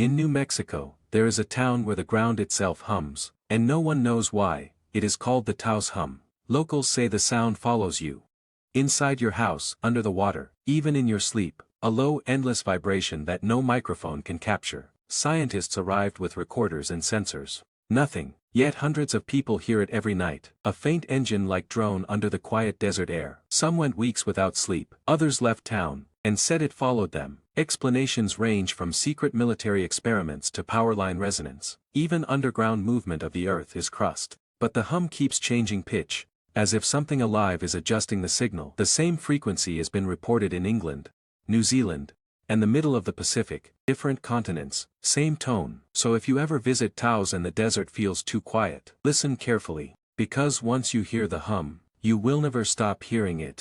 In New Mexico, there is a town where the ground itself hums, and no one knows why. It is called the Taos hum. Locals say the sound follows you. Inside your house, under the water, even in your sleep, a low endless vibration that no microphone can capture. Scientists arrived with recorders and sensors. Nothing, yet hundreds of people hear it every night. A faint engine-like drone under the quiet desert air. Some went weeks without sleep, others left town, and said it followed them. Explanations range from secret military experiments to powerline resonance. Even underground movement of the earth is crust. But the hum keeps changing pitch, as if something alive is adjusting the signal. The same frequency has been reported in England, New Zealand, and the middle of the Pacific. Different continents, same tone. So if you ever visit Taos and the desert feels too quiet, listen carefully, because once you hear the hum, you will never stop hearing it.